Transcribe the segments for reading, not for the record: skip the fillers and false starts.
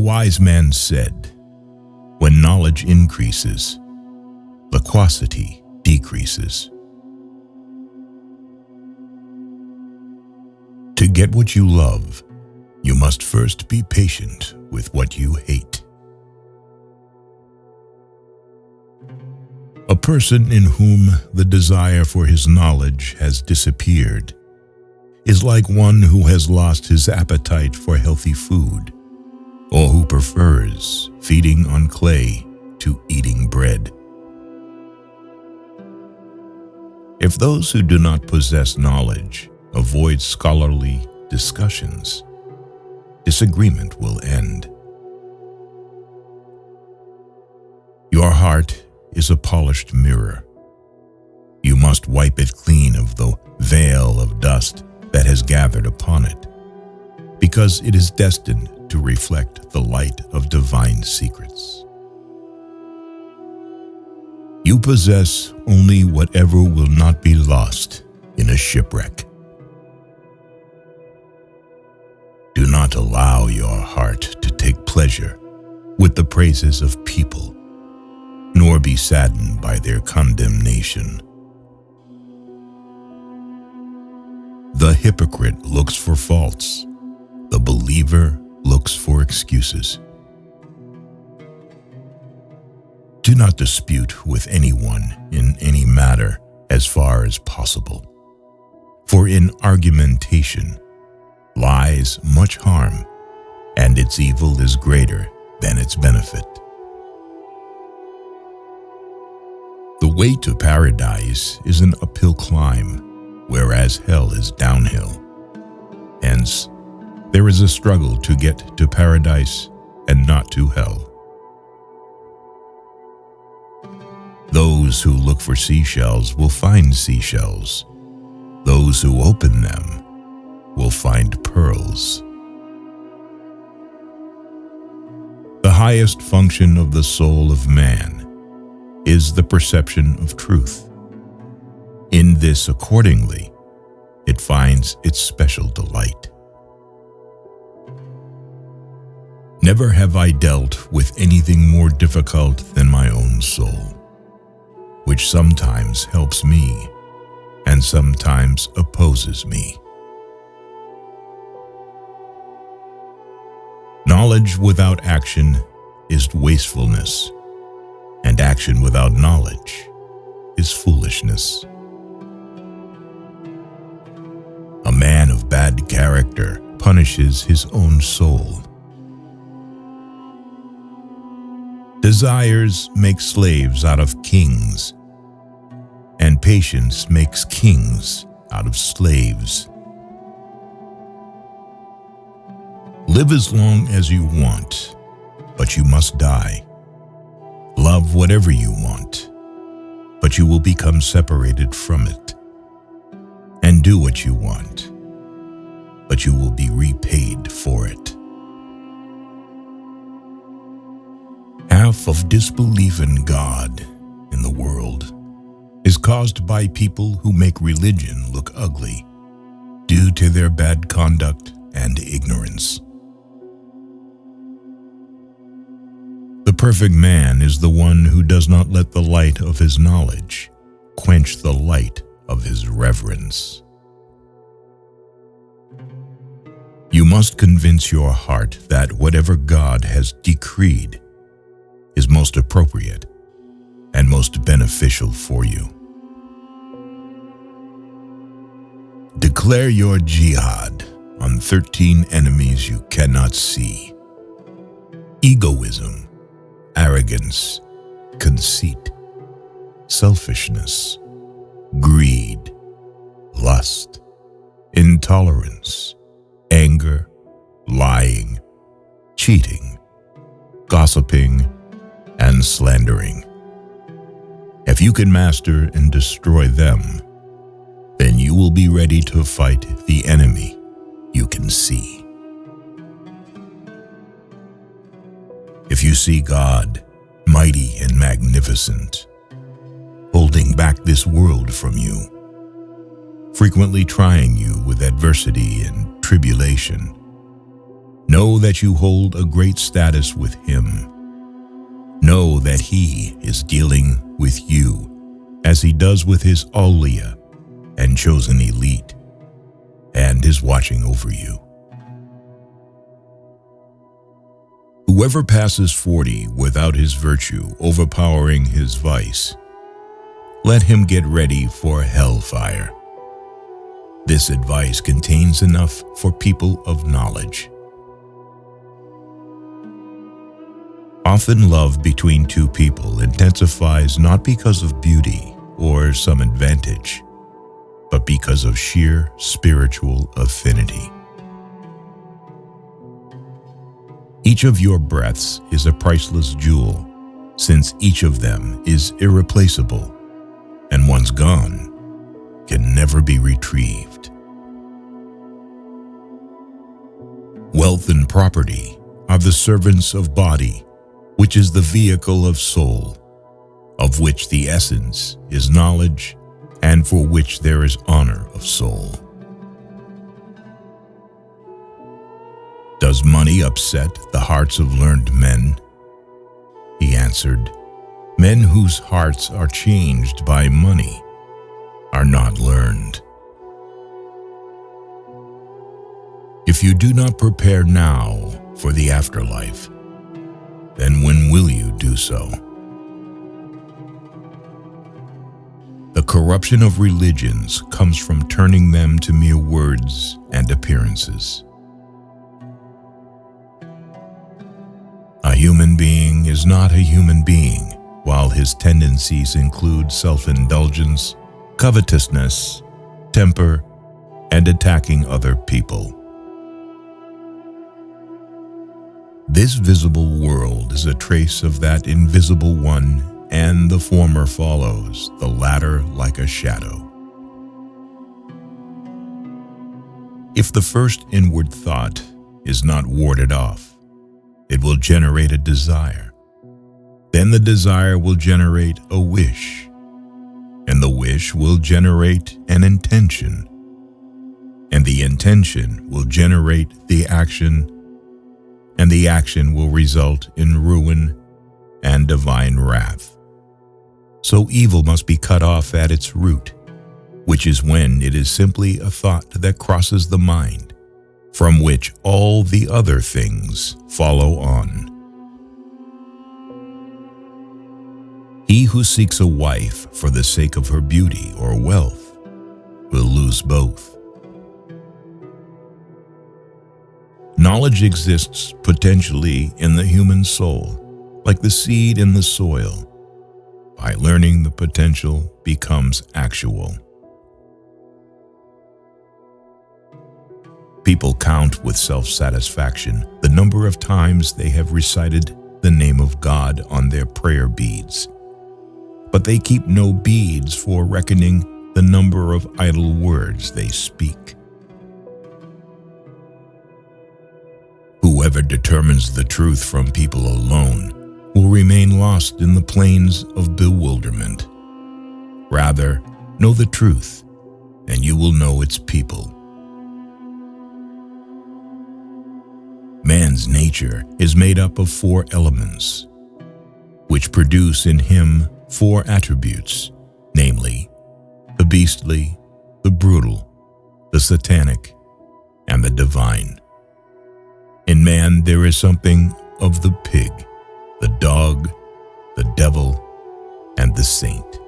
wise man said, when knowledge increases, loquacity decreases. To get what you love, you must first be patient with what you hate. A person in whom the desire for his knowledge has disappeared is like one who has lost his appetite for healthy food, or who prefers feeding on clay to eating bread. If those who do not possess knowledge avoid scholarly discussions, disagreement will end. Your heart is a polished mirror. You must wipe it clean of the veil of dust that has gathered upon it, because it is destined to reflect the light of divine secrets. You possess only whatever will not be lost in a shipwreck. Do not allow your heart to take pleasure with the praises of people, nor be saddened by their condemnation. The hypocrite looks for faults. The believer looks for excuses. Do not dispute with anyone in any matter as far as possible, for in argumentation lies much harm, and its evil is greater than its benefit. The way to paradise is an uphill climb, whereas hell is downhill. Hence, there is a struggle to get to paradise and not to hell. Those who look for seashells will find seashells. Those who open them will find pearls. The highest function of the soul of man is the perception of truth. In this, accordingly, it finds its special delight. Never have I dealt with anything more difficult than my own soul, which sometimes helps me and sometimes opposes me. Knowledge without action is wastefulness, and action without knowledge is foolishness. A man of bad character punishes his own soul. Desires make slaves out of kings, and patience makes kings out of slaves. Live as long as you want, but you must die. Love whatever you want, but you will become separated from it. And do what you want, but you will be repaid for it. Half of disbelief in God in the world is caused by people who make religion look ugly due to their bad conduct and ignorance. The perfect man is the one who does not let the light of his knowledge quench the light of his reverence. You must convince your heart that whatever God has decreed is most appropriate and most beneficial for you. Declare your jihad on 13 enemies you cannot see: egoism, arrogance, conceit, selfishness, greed, lust, intolerance, anger, lying, cheating, gossiping, and slandering. If you can master and destroy them, then you will be ready to fight the enemy you can see. If you see God, mighty and magnificent, holding back this world from you, frequently trying you with adversity and tribulation, Know that you hold a great status with him. Know that he is dealing with you as he does with his awliya and chosen elite, and is watching over you. Whoever passes 40 without his virtue overpowering his vice, let him get ready for hellfire. This advice contains enough for people of knowledge. Often love between two people intensifies not because of beauty or some advantage, but because of sheer spiritual affinity. Each of your breaths is a priceless jewel, since each of them is irreplaceable, and once gone, can never be retrieved. Wealth and property are the servants of body, which is the vehicle of soul, of which the essence is knowledge, and for which there is honor of soul. Does money upset the hearts of learned men? He answered, men whose hearts are changed by money are not learned. If you do not prepare now for the afterlife, then when will you do so? The corruption of religions comes from turning them to mere words and appearances. A human being is not a human being while his tendencies include self-indulgence, covetousness, temper, and attacking other people. This visible world is a trace of that invisible one, and the former follows, the latter like a shadow. If the first inward thought is not warded off, it will generate a desire. Then the desire will generate a wish, and the wish will generate an intention, and the intention will generate the action, and the action will result in ruin and divine wrath. So evil must be cut off at its root, which is when it is simply a thought that crosses the mind, from which all the other things follow on. He who seeks a wife for the sake of her beauty or wealth will lose both. Knowledge exists potentially in the human soul, like the seed in the soil. By learning, the potential becomes actual. People count with self-satisfaction the number of times they have recited the name of God on their prayer beads, but they keep no beads for reckoning the number of idle words they speak. Whoever determines the truth from people alone will remain lost in the plains of bewilderment. Rather, know the truth, and you will know its people. Man's nature is made up of 4 elements, which produce in him 4 attributes, namely, the beastly, the brutal, the satanic, and the divine. In man there is something of the pig, the dog, the devil, and the saint.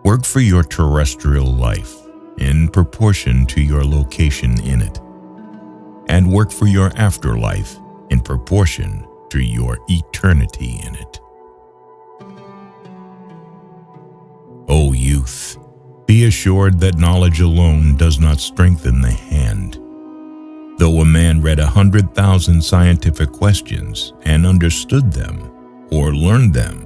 Work for your terrestrial life in proportion to your location in it, and work for your afterlife in proportion to your eternity in it. O youth, be assured that knowledge alone does not strengthen the hand. Though a man read 100,000 scientific questions and understood them or learned them,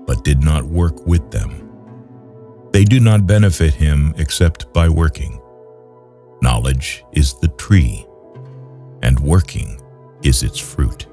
but did not work with them, they do not benefit him except by working. Knowledge is the tree, and working is its fruit.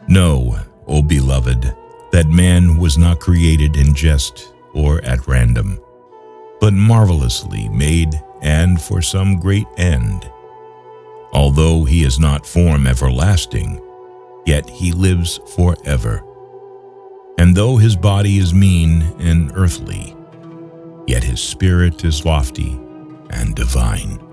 Know, O beloved, that man was not created in jest or at random, but marvelously made and for some great end. Although he is not form everlasting, yet he lives forever. And though his body is mean and earthly, yet his spirit is lofty and divine.